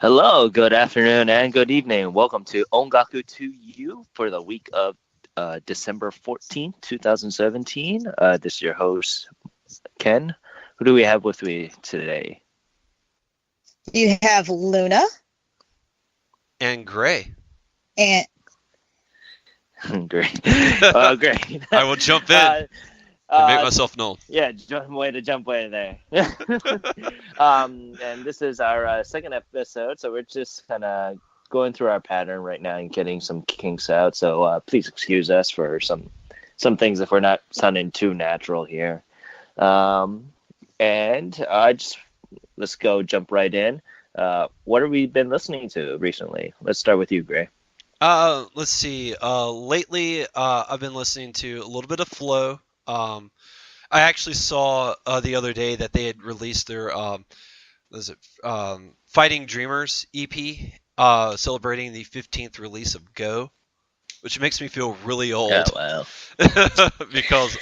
Hello, good afternoon, and good evening. Welcome to Ongaku to You for the week of December 14th, 2017. This is your host, Ken. Who do we have with me today? You have Luna And Gray. and Great. Great. I will jump in and make myself known. Yeah, way to jump way there. And this is our second episode, so we're just kind of going through our pattern right now and getting some kinks out. So please excuse us for some things if we're not sounding too natural here. And just let's jump right in. What have we been listening to recently? Let's start with you, Gray. Let's see. Lately, I've been listening to a little bit of Flow. I actually saw the other day that they had released their Fighting Dreamers EP, celebrating the 15th release of Go, which makes me feel really old. Oh, wow. Because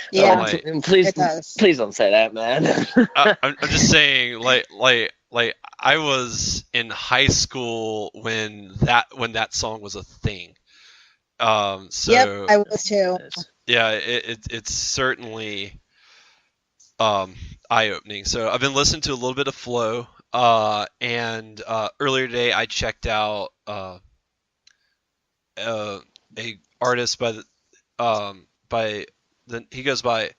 please don't say that, man. I'm just saying, like I was in high school when that song was a thing. So yep, I was too. yeah, it's certainly eye-opening. So I've been listening to a little bit of Flow, and earlier today I checked out a artist he goes by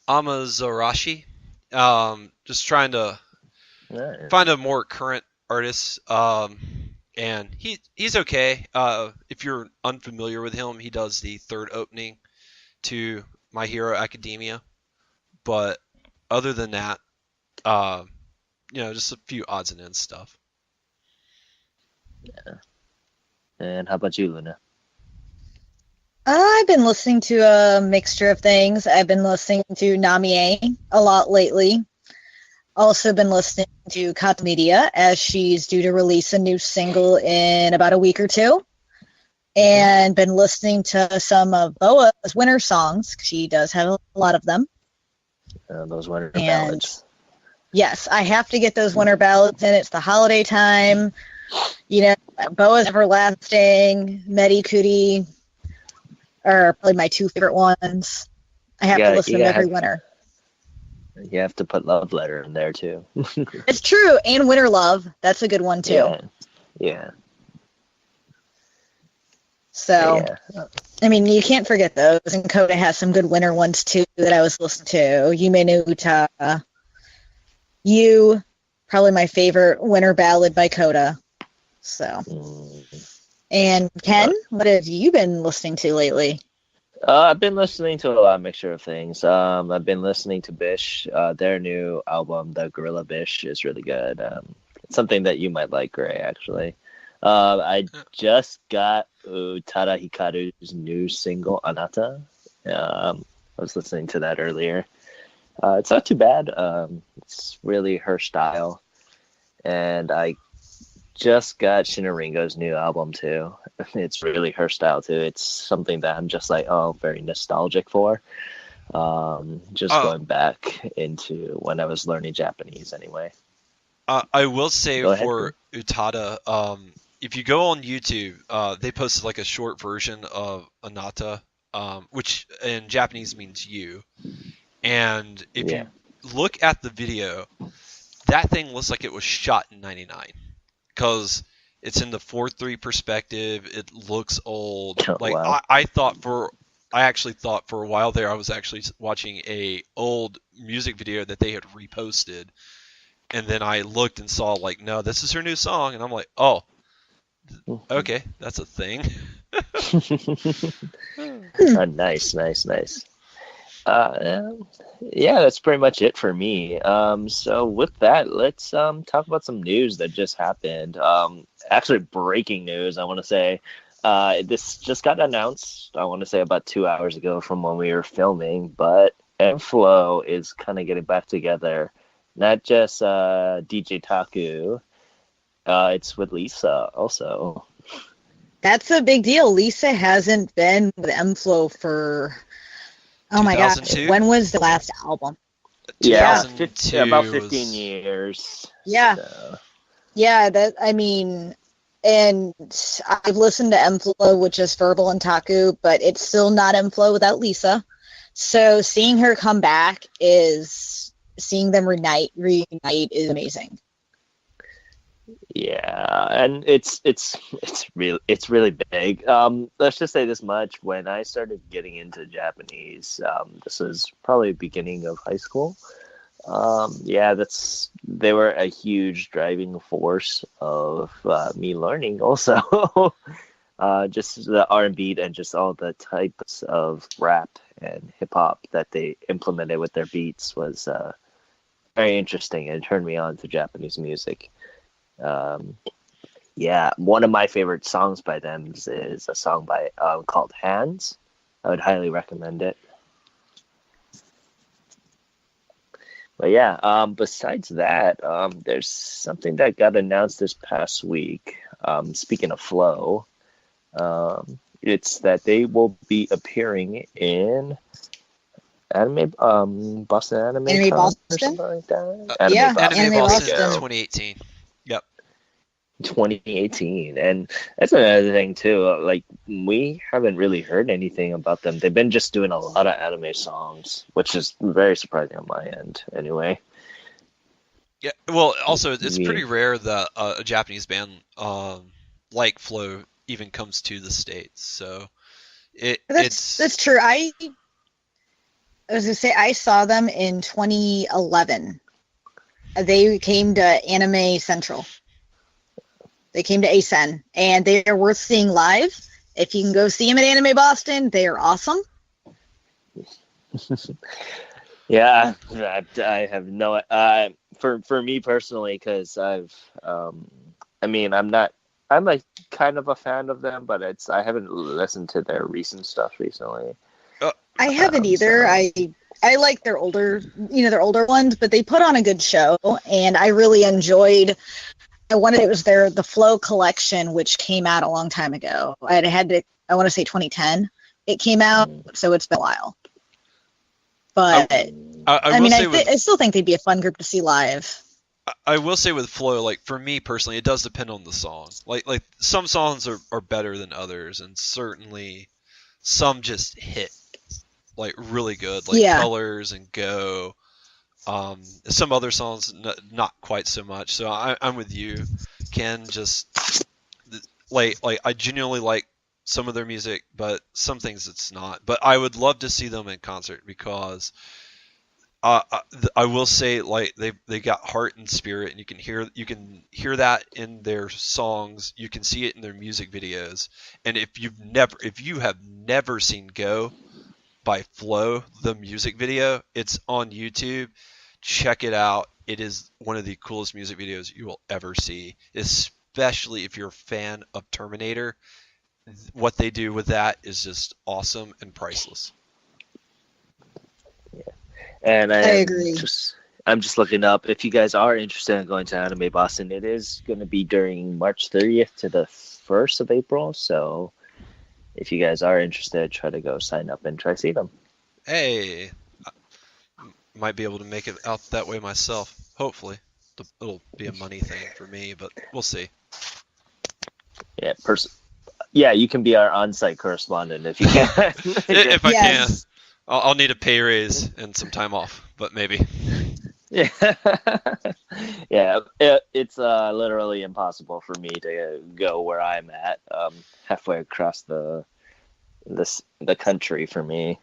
Amazarashi. Just trying to find a more current artist. And he's okay. If you're unfamiliar with him, he does the third opening to My Hero Academia. But other than that, just a few odds and ends stuff. Yeah. And how about you, Luna? I've been listening to a mixture of things. I've been listening to Namie a lot lately. Also been listening to Kat Media as she's due to release a new single in about a week or two. And been listening to some of Boa's winter songs. She does have a lot of them. Those winter ballads. Yes, I have to get those winter ballads in. It's the holiday time. Boa's Everlasting, Medi Cootie are probably my two favorite ones. I have to listen to them every winter. You have to put Love Letter in there, too. It's true, and Winter Love. That's a good one, too. Yeah. So, yeah. I mean, you can't forget those. And Coda has some good winter ones, too, that I was listening to. Yume no Uta. You, probably my favorite winter ballad by Coda. So. And Ken, what have you been listening to lately? I've been listening to a lot of mixture of things. I've been listening to Bish. Their new album, The Gorilla Bish, is really good. It's something that you might like, Gray, actually. I just got Utada Hikaru's new single, Anata. I was listening to that earlier. It's not too bad. It's really her style. And I just got Shinaringo's new album, too. It's really her style, too. It's something that I'm just like, very nostalgic for. Going back into when I was learning Japanese, anyway. I will say for Utada, if you go on YouTube, they posted like a short version of Anata, which in Japanese means you. And if you look at the video, that thing looks like it was shot in '99 because it's in the 4:3 perspective. It looks old. Wow. I actually thought for a while there I was actually watching a old music video that they had reposted, and then I looked and saw no, this is her new song, and I'm like, oh. Okay, that's a thing. Nice. Yeah, that's pretty much it for me. So with that, let's talk about some news that just happened. Actually, breaking news, I want to say. This just got announced, I want to say about 2 hours ago from when we were filming, but Flow is kind of getting back together. Not just DJ Taku. It's with Lisa also. That's a big deal. Lisa hasn't been with M-Flow for, oh my gosh, when was the last album? Yeah, about 15 years. Yeah. So. Yeah, and I've listened to M-Flow, which is Verbal and Taku, but it's still not M-Flow without Lisa. So seeing her come back seeing them reunite is amazing. Yeah, and it's really big. Let's just say this much: when I started getting into Japanese, this was probably beginning of high school. Yeah, they were a huge driving force of me learning. Also, just the R&B and just all the types of rap and hip hop that they implemented with their beats was very interesting and turned me on to Japanese music. Yeah, one of my favorite songs by them is a song by called Hands. I would highly recommend it. But yeah, besides that, there's something that got announced this past week. Speaking of Flow, it's that they will be appearing in Boston Anime Con Boston? or something like that. Anime Boston Boston 2018. Yep. 2018, and that's another thing too. Like, we haven't really heard anything about them. They've been just doing a lot of anime songs, which is very surprising on my end anyway. Yeah, well, also it's pretty rare that a Japanese band like Flow even comes to the States. So that's true. I was gonna say I saw them in 2011. They came to Anime Central. They came to ASEN, and they are worth seeing live. If you can go see them at Anime Boston, they are awesome. Yeah, I have no. For me personally, because I'm like kind of a fan of them, but I haven't listened to their recent stuff recently. I haven't either. So. I like their older ones, but they put on a good show, and I really enjoyed. It was the Flow collection, which came out a long time ago. I want to say 2010. It came out, so it's been a while. But I still think they'd be a fun group to see live. I will say with Flow, like for me personally, it does depend on the song. Like some songs are better than others, and certainly some just hit like really good, like Colors and Go. Some other songs not quite so much. So I'm with you, Ken. Just like I genuinely like some of their music, but some things it's not. But I would love to see them in concert because I will say like they got heart and spirit, and you can hear that in their songs. You can see it in their music videos. And if you have never seen Go by Flow, the music video, it's on YouTube. Check it out. It is one of the coolest music videos you will ever see, especially if you're a fan of Terminator. What they do with that is just awesome and priceless. Yeah. And I agree. I'm just looking up. If you guys are interested in going to Anime Boston, it is going to be during March 30th to the 1st of April. So if you guys are interested, try to go sign up and try to see them. Hey, I might be able to make it out that way myself. Hopefully. It'll be a money thing for me, but we'll see. Yeah, you can be our on-site correspondent if you can. If I can. I'll need a pay raise and some time off, but maybe. Yeah, it's literally impossible for me to go where I'm at, halfway across the country for me.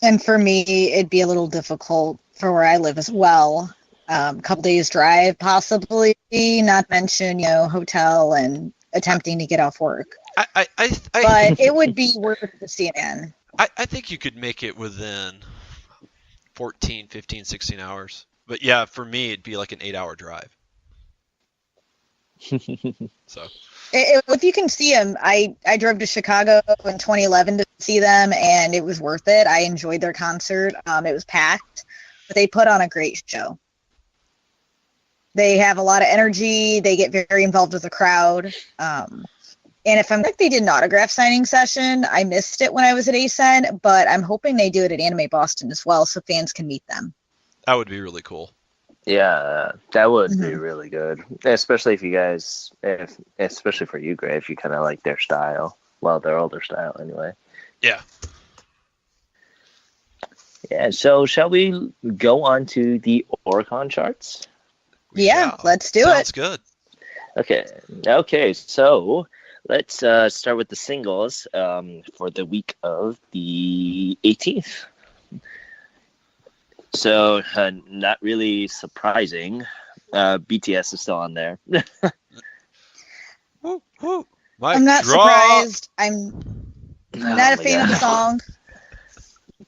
And for me, it'd be a little difficult for where I live as well. A couple days drive, possibly. Not mention, hotel and attempting to get off work. But it would be worth the CNN. I think you could make it within 14, 15, 16 hours. But yeah, for me, it'd be like an 8-hour drive. So if you can see them, I drove to Chicago in 2011 to see them, and it was worth it. I enjoyed their concert. It was packed, but they put on a great show. They have a lot of energy. They get very involved with the crowd. And if I'm correct, they did an autograph signing session. I missed it when I was at ASEN, but I'm hoping they do it at Anime Boston as well so fans can meet them. That would be really cool. Yeah, that would be Mhm. really good, especially if you guys, especially for you, Gray, if you kind of like their style, well, their older style anyway. Yeah. Yeah. So shall we go on to the Oricon charts? We Yeah, shall. let's do Sounds it. good. Okay. Okay. So let's start with the singles for the week of the 18th. So not really surprising. BTS is still on there. Woo, woo. I'm not surprised. I'm not a my fan of the God. song,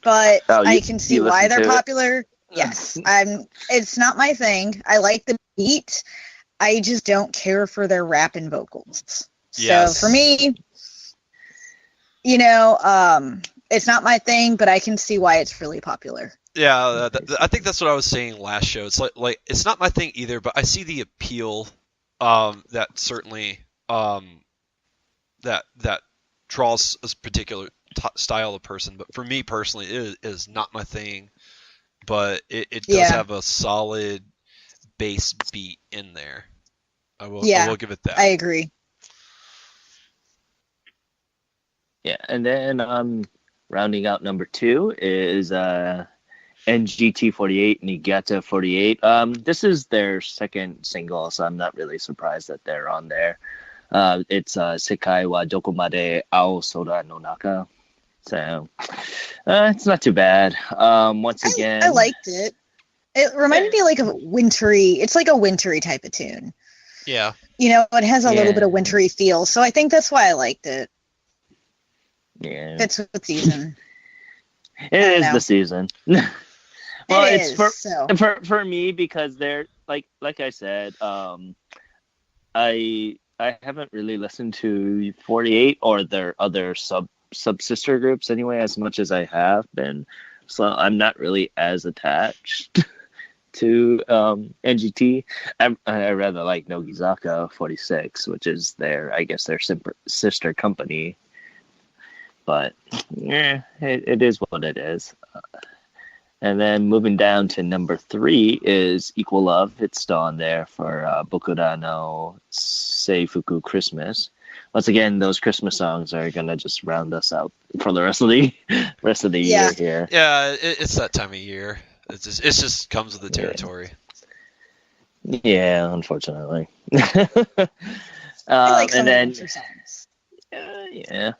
but Oh, I can see you why listen they're to it? popular. Yes, it's not my thing. I like the beat. I just don't care for their rap and vocals. Yes. So for me, it's not my thing, but I can see why it's really popular. Yeah, I think that's what I was saying last show. It's like it's not my thing either, but I see the appeal. That certainly that draws a particular style of person. But for me personally, it is not my thing. But it does have a solid bass beat in there. I will give it that. I agree. Yeah, and then rounding out number 2 is NGT48, Niigata 48. This is their second single, so I'm not really surprised that they're on there. It's Sekai wa Dokomade Ao Sora no Naka. So it's not too bad. Once again, I liked it. It reminded me like of it's like a wintry type of tune. Yeah. It has a little bit of wintry feel, so I think that's why I liked it. Yeah. Fits with the season. It is the season. Well, it's for me because they're like I said, I haven't really listened to 48 or their other sub sister groups anyway as much as I have been, so I'm not really as attached to NGT. I rather like Nogizaka 46, which is their sister company. But yeah, it is what it is. And then moving down to number 3 is Equal Love. It's still on there for Bokura no Seifuku Christmas. Once again, those Christmas songs are gonna just round us out for the rest of the year here. Yeah, it's that time of year. It just comes with the territory. Yeah, unfortunately. I like some of the winter songs. Yeah.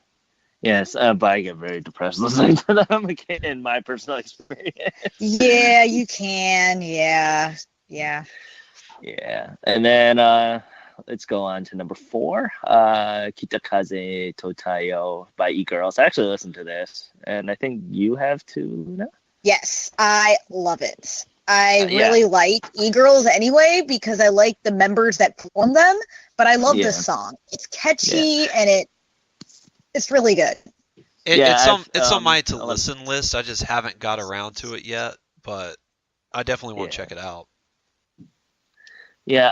Yes, but I get very depressed listening to them in my personal experience. Yeah, you can. Yeah. Yeah. And then let's go on to number 4, Kitakaze Totayo by E-Girls. I actually listened to this, and I think you have too, Luna? Yes, I love it. I really like E-Girls anyway because I like the members that perform them, but I love this song. It's catchy and it's really good. It's on my to listen list. I just haven't got around to it yet, but I definitely want to check it out. Yeah,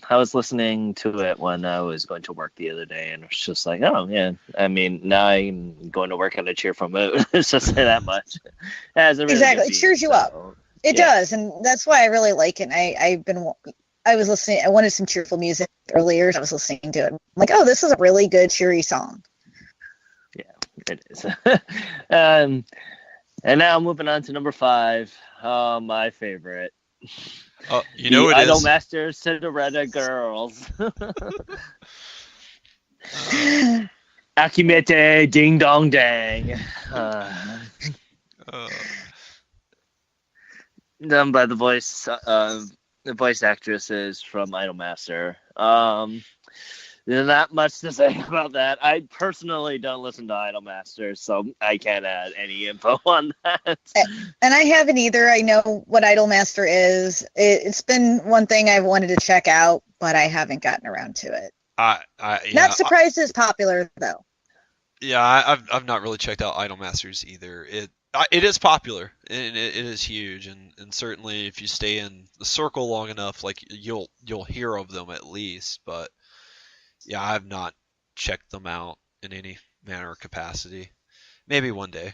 I was listening to it when I was going to work the other day, and it was just like, oh yeah. I mean, now I'm going to work on a cheerful mood. It's just that much. Exactly, it cheers you up. It does, and that's why I really like it. I was listening. I wanted some cheerful music earlier. I was listening to it. I'm like, oh, this is a really good cheery song. Yeah, it is. And now moving on to number 5. My favorite. Oh, you know the it Idol is. Master Cinderella Girls. Akimete Ding Dong Dang. Done by the voice actresses from Idolmaster. There's not much to say about that. I personally don't listen to Idolmaster, so I can't add any info on that. And I haven't either. I know what Idolmaster is. It's been one thing I've wanted to check out, but I haven't gotten around to it. Not surprised it's popular though. Yeah, I've not really checked out Idolmasters either. It is popular and it is huge, and certainly if you stay in the circle long enough, like you'll hear of them at least. But yeah, I've not checked them out in any manner or capacity. Maybe one day.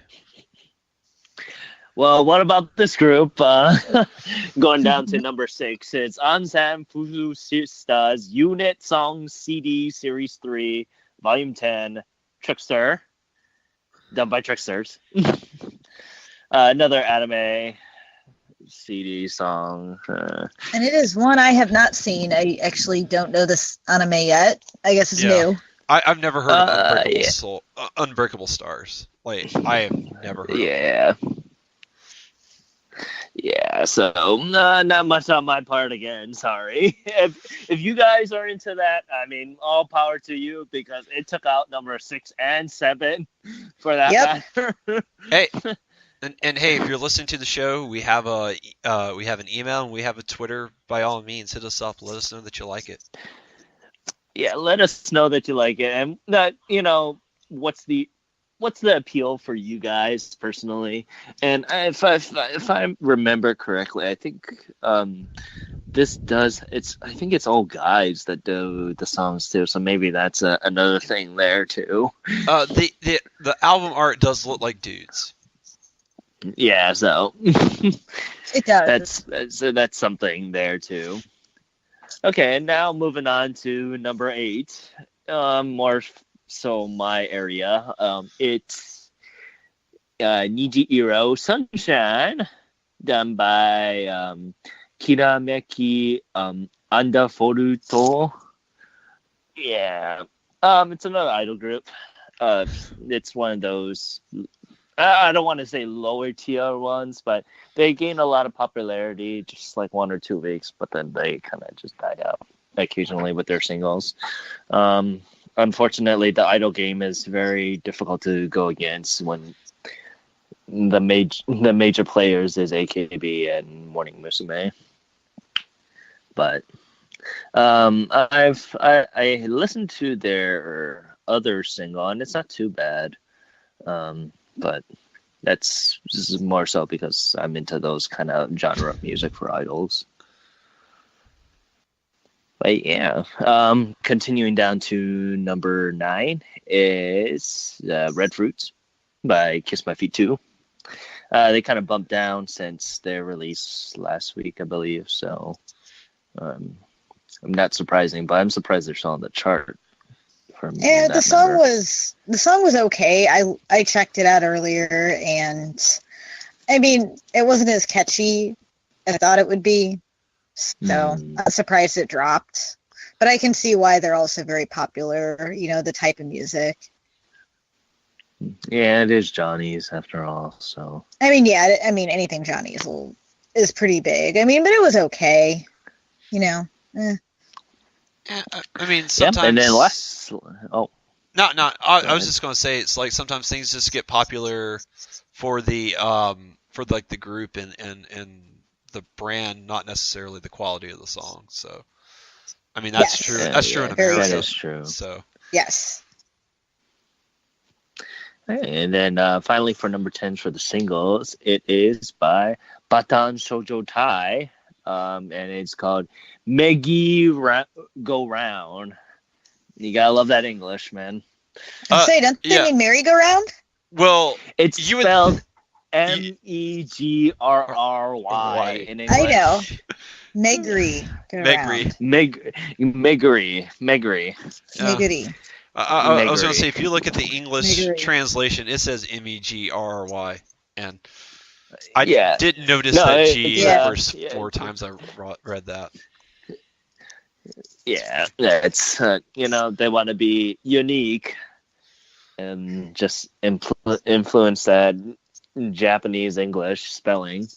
Well, what about this group? Going down to number 6, it's Ansan Fuzu Sisters Unit Song CD Series 3, Volume 10, Trickster, done by Tricksters. Another anime CD song. And it is one I have not seen. I actually don't know this anime yet. I guess it's new. I've never heard of Unbreakable Stars. Like, I have never heard of it. Yeah, so not much on my part again. Sorry. If you guys are into that, I mean, all power to you because it took out number 6 and 7 for that matter. Hey, and hey, if you're listening to the show, we have an email and we have a Twitter. By all means, hit us up. Let us know that you like it. Yeah, let us know that you like it, and that what's the appeal for you guys personally. And if I remember correctly, I think I think it's all guys that do the songs too, so maybe that's another thing there too. The album art does look like dudes. Yeah, so it does. That's something there too. Okay, and now moving on to number 8, more so my area. It's Nijiro Sunshine, done by Kirameki Andaforuto. Yeah, it's another idol group. It's one of those. I don't want to say lower tier ones, but they gain a lot of popularity just like 1 or 2 weeks, but then they kind of just die out occasionally with their singles. Unfortunately, the idol game is very difficult to go against when the major players is AKB and Morning Musume. But I listened to their other single and it's not too bad. But this is more so because I'm into those kind of genre of music for idols. But yeah, continuing down to number 9 is Red Fruits by Kiss My Feet 2. They kind of bumped down since their release last week, I believe. So I'm not surprising, but I'm surprised they're still on the chart. Yeah, the song was okay. I checked it out earlier, and I mean, it wasn't as catchy as I thought it would be. So I'm surprised it dropped. But I can see why they're also very popular, the type of music. Yeah, it is Johnny's after all, so. I mean, anything Johnny's is pretty big. I mean, but it was okay. I mean, sometimes. Yep, and then I was just gonna say it's like sometimes things just get popular for the the group and the brand, not necessarily the quality of the song. So, I mean that's true. That's true in America. That is true. So yes. And then finally for number 10 for the singles, it is by Batan Shoujo Tai, and it's called Meggy Go Round. You gotta love that English, man. Say, don't they mean merry-go-round? Well, it's spelled MEGRRY in English. I know. Megry. Megry. I was going to say, if you look at the English translation, it says MEGRRY, and I didn't notice that G the first 4 times I read that. Yeah, it's they want to be unique and just influence that Japanese English spelling.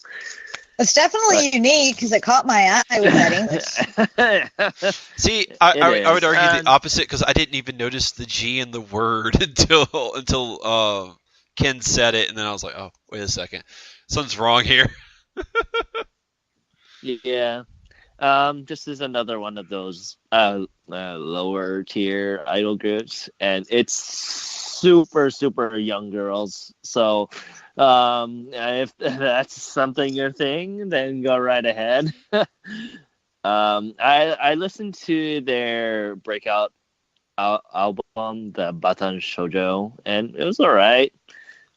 It's definitely unique because it caught my eye with that English. See, I would argue the opposite because I didn't even notice the G in the word until Ken said it, and then I was like, oh, wait a second, something's wrong here. Yeah. This is another one of those lower tier idol groups, and it's super, super young girls. So if that's something your thing, then go right ahead. I listened to their breakout album, the Batan Shoujo, and it was all right.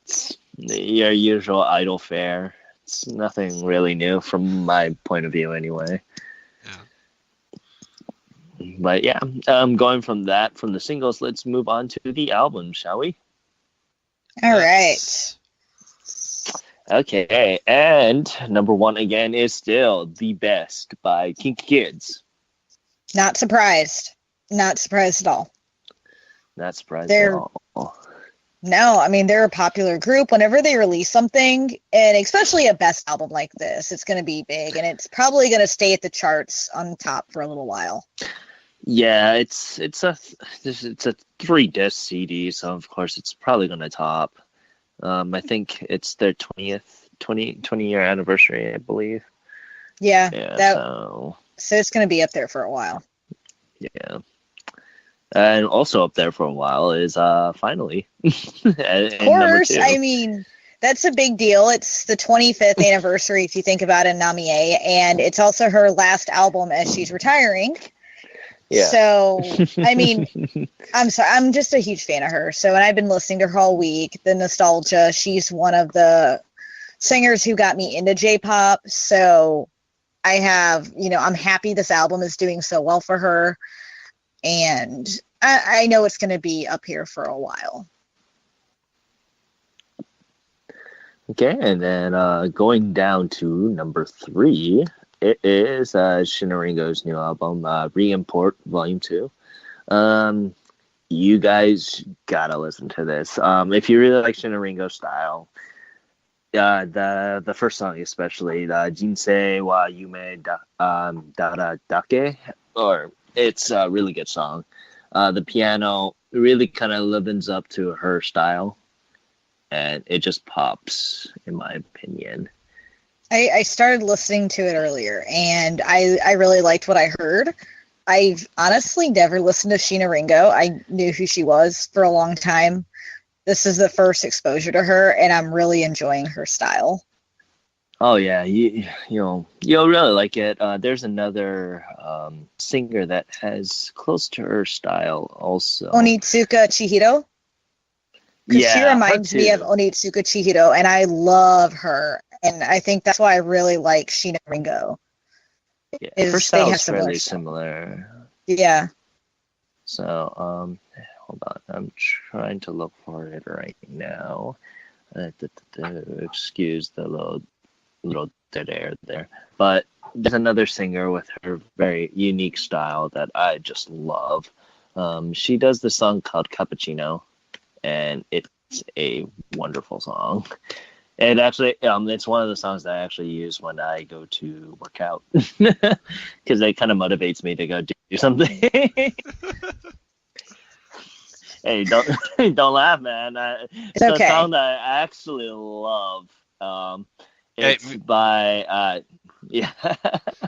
It's your usual idol fare. It's nothing really new from my point of view, anyway. Yeah. But yeah, going from the singles, let's move on to the album, shall we? All Yes. right. Okay, and number one again is still The Best by Kinky Kids. Not surprised. Not surprised at all. Not surprised at all. No, I mean, they're a popular group. Whenever they release something, and especially a best album like this, it's going to be big, and it's probably going to stay at the charts on top for a little while. Yeah, it's a 3-disc CD, so of course it's probably going to top. I think it's their 20-year anniversary, I believe. Yeah, so it's going to be up there for a while. Yeah. And also up there for a while is Finally. Of course, I mean, that's a big deal. It's the 25th anniversary, if you think about it, Namie, and it's also her last album as she's retiring. Yeah. So, I mean, I'm sorry, I'm just a huge fan of her. So, and I've been listening to her all week. The nostalgia, she's one of the singers who got me into J-pop. So, I have, I'm happy this album is doing so well for her. And I know it's going to be up here for a while. Okay, and then going down to number 3, it is Shinnaringo's new album, Re-Import Volume 2. You guys gotta listen to this. If you really like Shinnaringo's style, the first song especially, the Jinsei wa Yume Dara Dake, it's a really good song. The piano really kind of livens up to her style, and it just pops, in my opinion. I started listening to it earlier, and I really liked what I heard. I've honestly never listened to Shinnaringo. I knew who she was for a long time. This is the first exposure to her, and I'm really enjoying her style. Oh yeah, you'll really like it. There's another singer that has close to her style also. Onitsuka Chihiro. Yeah, she reminds me of Onitsuka Chihiro, and I love her. And I think that's why I really like Shinnaringo. Yeah, her style is fairly similar. Yeah. So hold on, I'm trying to look for it right now. Excuse the little dead air there, but there's another singer with her very unique style that I just love. She does this song called Cappuccino, and it's a wonderful song. And actually, it's one of the songs that I actually use when I go to work out, because it kind of motivates me to go do something. Hey, don't laugh, man. It's okay. A song that I actually love. It's by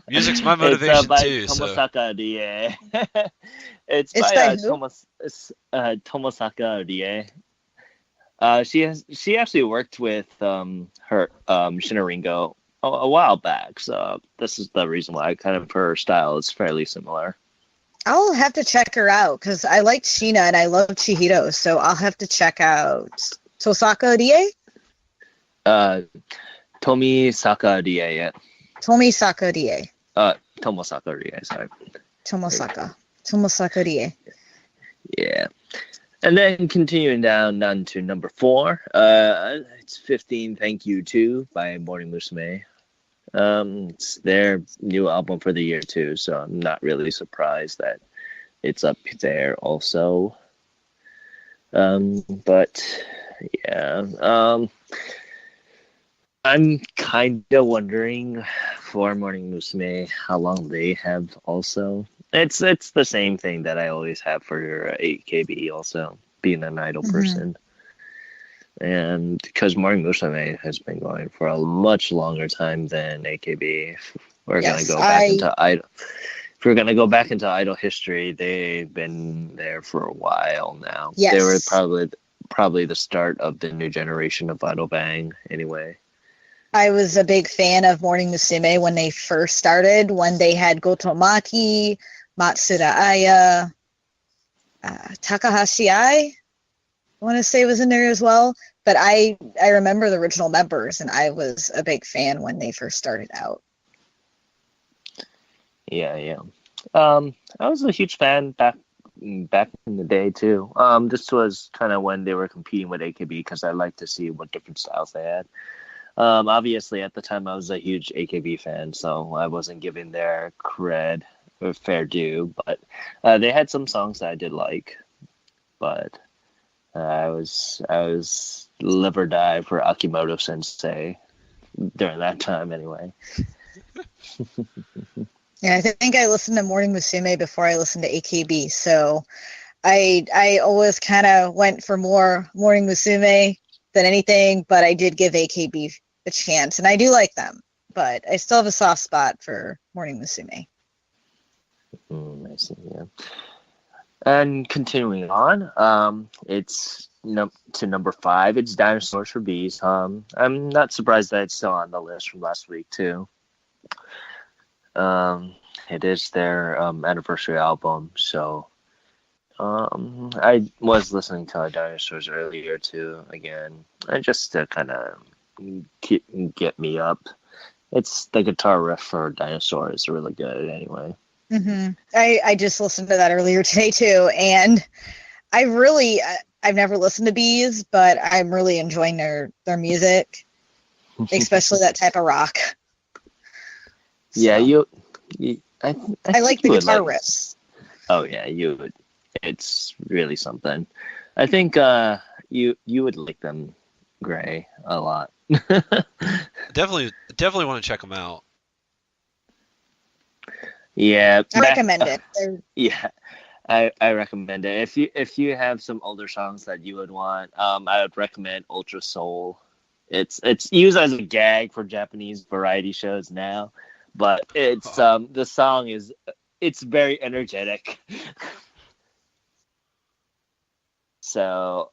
music's my motivation by too. Tomosaka Rie. It's by Tomosaka Rie. She actually worked with her Shinnaringo a while back, so this is the reason why kind of her style is fairly similar. I'll have to check her out because I liked Sheena and I love Chihiro, so I'll have to check out Tosaka Rie? Tomisaka Rie, yeah. Tomisaka Rie. Tomosaka Rie, sorry. Tomosaka Rie. Yeah. And then continuing down to number 4, it's 15 Thank You Too by Morning Musume. It's their new album for the year too, so I'm not really surprised that it's up there also. But yeah, I'm kind of wondering for Morning Musume how long they have also. It's the same thing that I always have for 8KB also, being an idol person. And because Morning Musume has been going for a much longer time than AKB, if we're gonna go back into idol history, they've been there for a while now. Yes. They were probably the start of the new generation of Idol Bang anyway. I was a big fan of Morning Musume when they first started, when they had Goto Maki, Matsuda Aya, Takahashi Ai. want to say was in there as well. But I remember the original members, and I was a big fan when they first started out. Yeah. I was a huge fan back in the day too. This was kind of when they were competing with AKB because I liked to see what different styles they had. Obviously, at the time, I was a huge AKB fan, so I wasn't giving their cred or fair due. But they had some songs that I did like. But I was live or die for Akimoto Sensei during that time, anyway. Yeah, I think I listened to Morning Musume before I listened to AKB, so I always kind of went for more Morning Musume than anything, but I did give AKB a chance, and I do like them, but I still have a soft spot for Morning Musume. I see, yeah. And continuing on, it's to number 5. It's Dinosaurs for Bees. I'm not surprised that it's still on the list from last week too. It is their anniversary album, so I was listening to Dinosaurs earlier too again, and just to kind of get me up. It's the guitar riff for Dinosaurs is really good anyway. Mm-hmm. I just listened to that earlier today too, and I've never listened to Bees, but I'm really enjoying their music, especially that type of rock. So. Yeah, I like the guitar riffs. Oh yeah, you would. It's really something. I think you would like them, Gray, a lot. Definitely want to check them out. Yeah, I recommend it. Yeah, I recommend it. If you have some older songs that you would want, I would recommend Ultra Soul. It's used as a gag for Japanese variety shows now, but it's the song it's very energetic. So,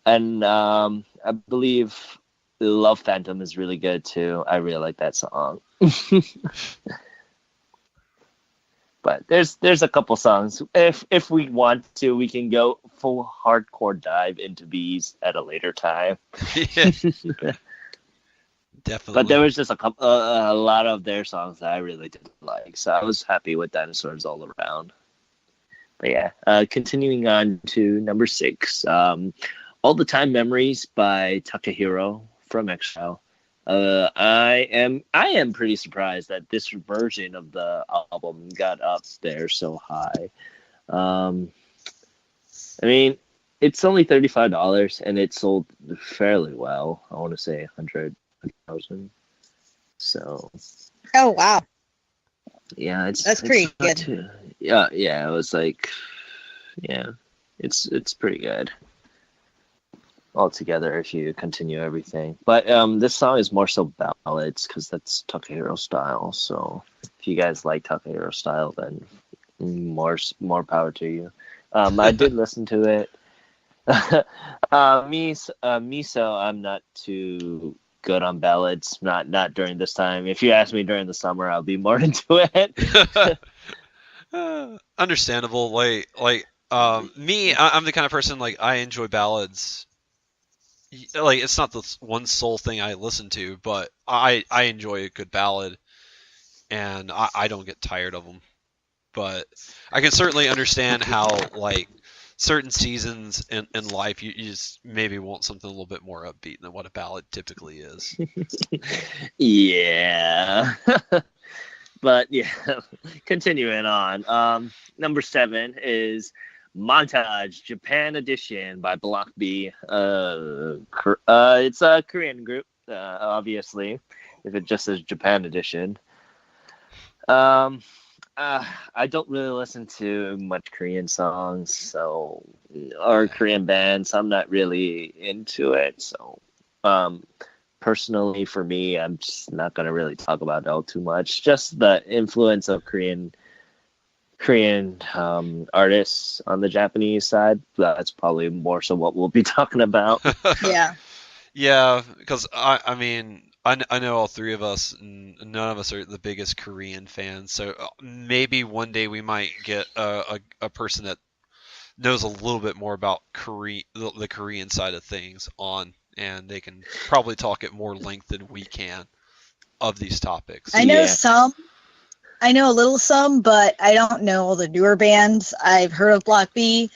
and I believe Love Phantom is really good too. I really like that song. But there's a couple songs. If we want to, we can go full hardcore dive into Bees at a later time. Definitely. But there was just a lot of their songs that I really did like, so I was happy with Dinosaurs all around. But yeah, continuing on to number 6, All the Time Memories by Takahiro from Exile. I am pretty surprised that this version of the album got up there so high. I mean, it's only $35 and it sold fairly well. I want to say 100,000. So. Oh wow. Yeah, that's pretty good. Yeah, it was like, yeah, it's pretty good altogether if you continue everything. But this song is more so ballads because that's Takahiro style. So if you guys like Takahiro style, then more power to you. I did listen to it. Me, so I'm not too good on ballads. Not during this time. If you ask me during the summer, I'll be more into it. Understandable. Like me, I'm the kind of person like I enjoy ballads. Like it's not the one sole thing I listen to, but I enjoy a good ballad, and I don't get tired of them. But I can certainly understand how like certain seasons in life you just maybe want something a little bit more upbeat than what a ballad typically is. Yeah. But yeah, continuing on. Number 7 is Montage Japan Edition by Block B. It's a Korean group, obviously, if it just says Japan Edition. I don't really listen to much Korean songs, or Korean bands. I'm not really into it. So, personally, for me, I'm just not going to really talk about it all too much. Just the influence of Korean artists on the Japanese side. That's probably more so what we'll be talking about. Yeah, because I mean, I know all three of us, and none of us are the biggest Korean fans. So maybe one day we might get a person that knows a little bit more about the Korean side of things and they can probably talk at more length than we can of these topics. I know some. I know a little some, but I don't know all the newer bands. I've heard of Block B.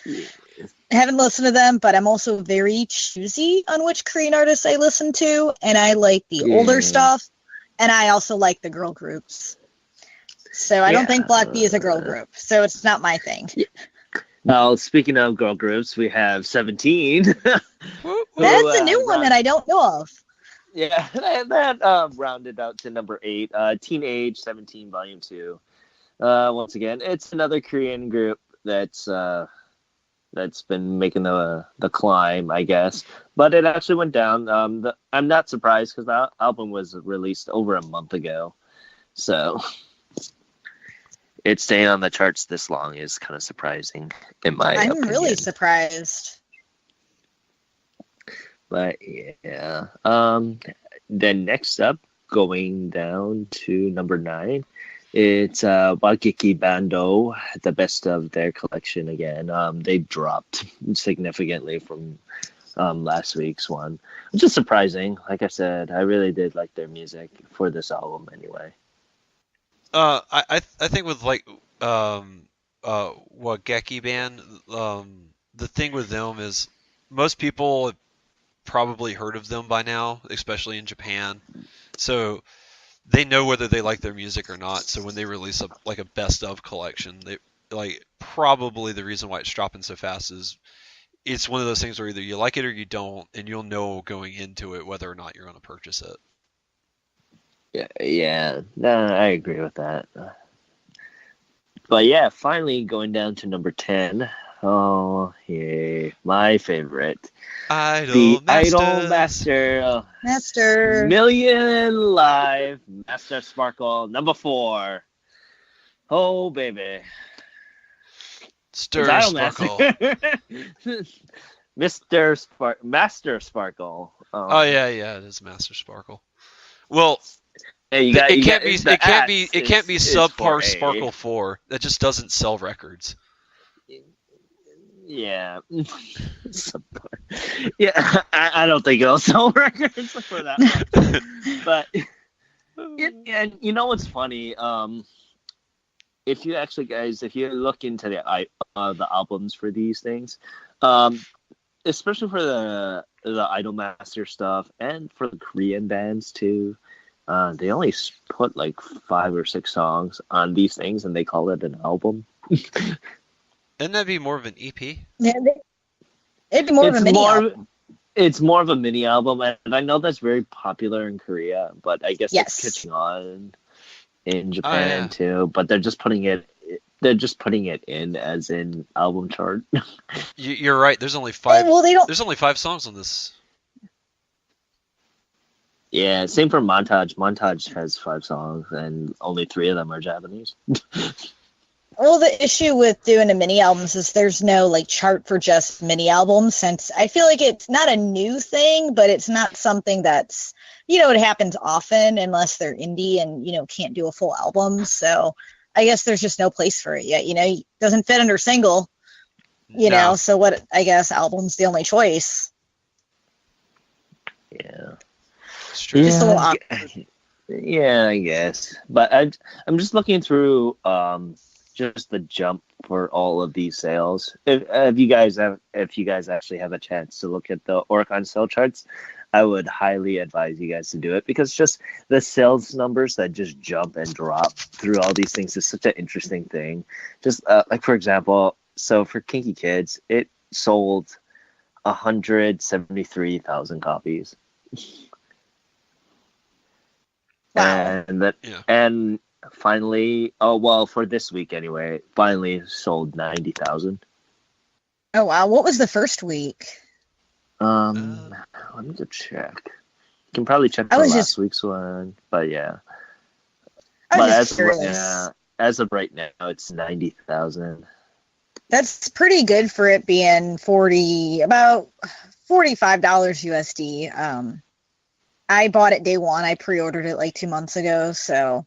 I haven't listened to them, but I'm also very choosy on which Korean artists I listen to, and I like the older stuff, and I also like the girl groups. So I don't think Block B is a girl group, so it's not my thing. Now, speaking of girl groups, we have 17. That's a new one that I don't know of. Yeah, that rounded out to number 8, Teenage 17 Volume 2. Once again, it's another Korean group that's been making the climb, I guess. But it actually went down. I'm not surprised because the album was released over a month ago. So it staying on the charts this long is kind of surprising, in my opinion. I'm really surprised. But yeah. Then next up, going down to number 9, it's Wakiki Bando, the best of their collection again. They've dropped significantly from last week's one, which is surprising. Like I said, I really did like their music for this album anyway. I think with Wakiki Band, the thing with them is most people have probably heard of them by now, especially in Japan. So they know whether they like their music or not. So when they release a best of collection, they probably the reason why it's dropping so fast is it's one of those things where either you like it or you don't, and you'll know going into it whether or not you're going to purchase it. Yeah, no, I agree with that. But yeah, finally going down to number 10. Oh, yeah, my favorite. Idol Master. Million Live Master Sparkle, number 4. Oh, baby. Stir Sparkle. Master Sparkle. Oh, yeah, it is Master Sparkle. Well, it can't be subpar Sparkle 4. That just doesn't sell records. Yeah. Yeah, I don't think it'll sell records for that much. But and you know what's funny? If you look into the albums for these things, especially for the Idol Master stuff and for the Korean bands too, they only put 5 or 6 songs on these things and they call it an album. Isn't that be more of an EP? Yeah, it'd be more of a mini album. It's more of a mini album, and I know that's very popular in Korea, but I guess it's catching on in Japan too. But they're just putting it in as an album chart. You're right. There's only 5. There's only 5 songs on this. Yeah, same for Montage. Montage has 5 songs, and only 3 of them are Japanese. Well, the issue with doing a mini albums is there's no chart for just mini albums, since I feel like it's not a new thing, but it's not something that's, it happens often unless they're indie and, can't do a full album. So I guess there's just no place for it yet. It doesn't fit under single, know, so what, I guess album's the only choice. Yeah. It's true. Just a little awkward. Yeah, I guess. But I'm just looking through just the jump for all of these sales. If you guys actually have a chance to look at the Oricon sale charts, I would highly advise you guys to do it, because just the sales numbers that just jump and drop through all these things is such an interesting thing. Just for example, so for Kinky Kids, it sold 173,000 copies. Wow. And finally, for this week anyway, finally sold 90,000. Oh wow, what was the first week? Let me just check. You can probably check for last week's one, but yeah. But as of right now, it's 90,000. That's pretty good for it being about $45 USD. I bought it day one. I pre-ordered it 2 months ago, so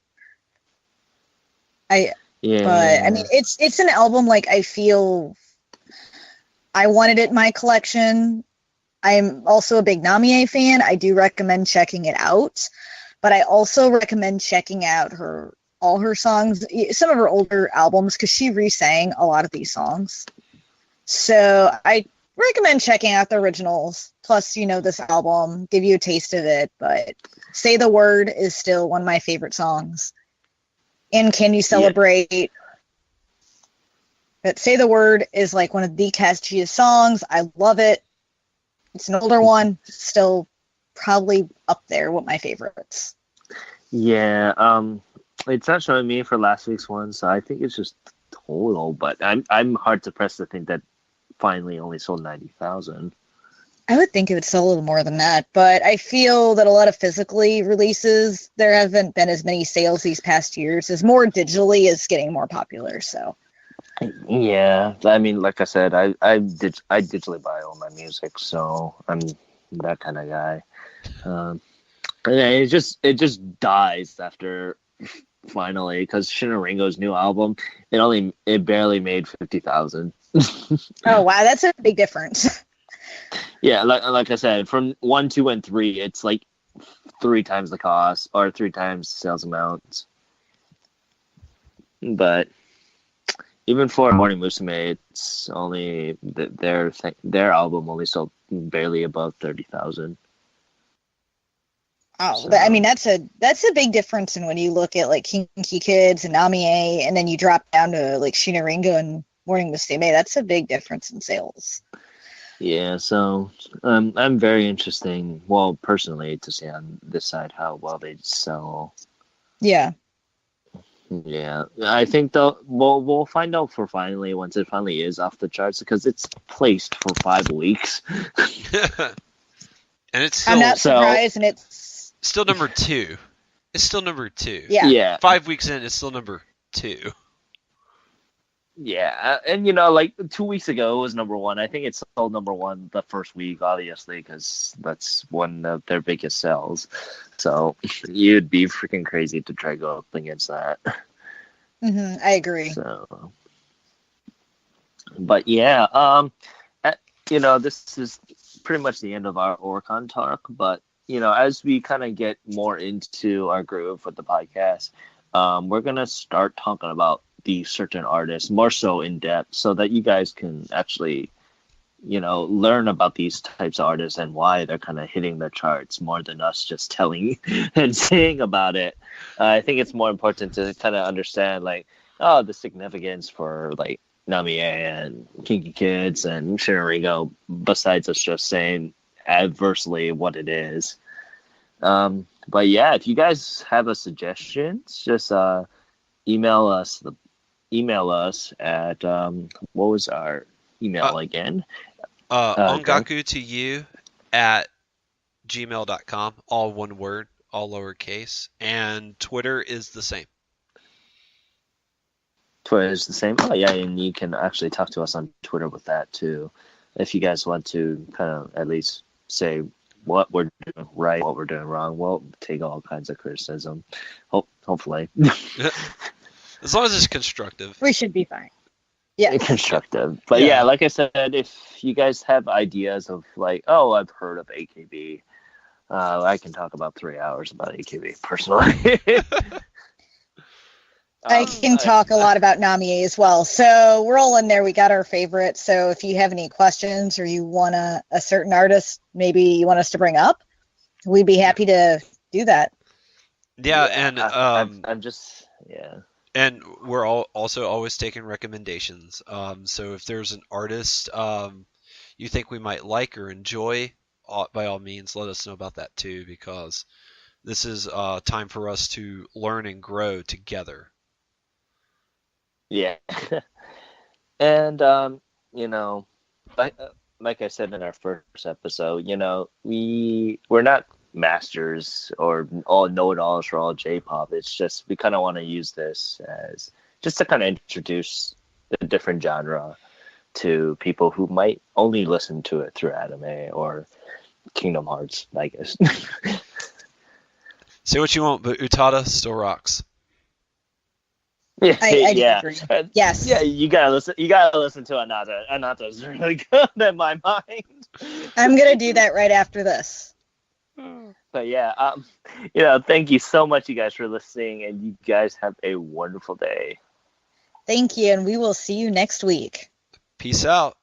but I mean, it's an album I feel I wanted it in my collection. I'm also a big Namie fan. I do recommend checking it out, but I also recommend checking out all her songs, some of her older albums, because she re-sang a lot of these songs. So I recommend checking out the originals. Plus, this album, give you a taste of it. But Say the Word is still one of my favorite songs. And Can You Celebrate? Yeah. But Say the Word is like one of the catchiest songs. I love it. It's an older one, still probably up there with my favorites. Yeah, it's not showing me for last week's one, so I think it's just total. But I'm hard to press to think that finally only sold 90,000. I would think it would sell a little more than that, but I feel that a lot of physically releases, there haven't been as many sales these past years, as more digitally is getting more popular. So. Yeah, I mean, like I said, I digitally buy all my music, so I'm that kind of guy. And it just dies after finally, because Ringo's new album, it barely made 50,000. Oh wow, that's a big difference. Yeah, like I said, from 1, 2, and 3, it's like 3 times the cost or 3 times the sales amount. But even for Morning Musume, it's only their album only sold barely above 30,000. Oh, so. I mean that's a big difference in when you look at like Kinky Kids and Namie, and then you drop down to like Sheena Ringo and Morning Musume. That's a big difference in sales. Yeah, so I'm very interesting. Well, personally, to see on this side how well they sell. Yeah. Yeah, I think though we'll find out for finally once it finally is off the charts, because it's placed for 5 weeks. And it's still, I'm not surprised, and it's still number 2. It's still number 2. Yeah. 5 weeks in, it's still number 2. Yeah, and like 2 weeks ago it was number 1. I think it's sold number 1 the first week, obviously, because that's one of their biggest sells. So you'd be freaking crazy to try to go up against that. Mm-hmm, I agree. So, but yeah, this is pretty much the end of our Oricon talk. But as we kind of get more into our groove with the podcast, we're gonna start talking about these certain artists more so in depth, so that you guys can actually learn about these types of artists and why they're kind of hitting the charts more than us just telling and saying about it. I think it's more important to kind of understand the significance for like Namie and Kinky Kids and Sheena Ringo, besides us just saying adversely what it is. But yeah, if you guys have a suggestion, just email us at what was our email again? Ongaku to you at gmail.com, all one word, all lowercase, and Twitter is the same. Twitter is the same. Oh yeah, and you can actually talk to us on Twitter with that too, if you guys want to kind of at least say what we're doing right, what we're doing wrong. We'll take all kinds of criticism, hopefully. As long as it's constructive. We should be fine. Yeah. Constructive. But yeah, like I said, if you guys have ideas of like, oh, I've heard of AKB, I can talk about 3 hours about AKB personally. I can talk a lot about Namie as well. So we're all in there. We got our favorites. So if you have any questions or you want a certain artist, maybe you want us to bring up, we'd be happy to do that. Yeah, and I'm just And we're also always taking recommendations. So if there's an artist you think we might like or enjoy, by all means, let us know about that too, because this is time for us to learn and grow together. Yeah. And, like I said in our first episode, we're not masters or all know-it-alls for all J-pop. It's just we kind of want to use this as just to kind of introduce the different genre to people who might only listen to it through anime or Kingdom Hearts, I guess. Say what you want, but Utada still rocks. I do Yeah. agree. Yes. Yeah, you gotta listen. You gotta listen to Anata. Anata's really good in my mind. I'm gonna do that right after this. But yeah, thank you so much, you guys, for listening, and you guys have a wonderful day. Thank you, and we will see you next week. Peace out.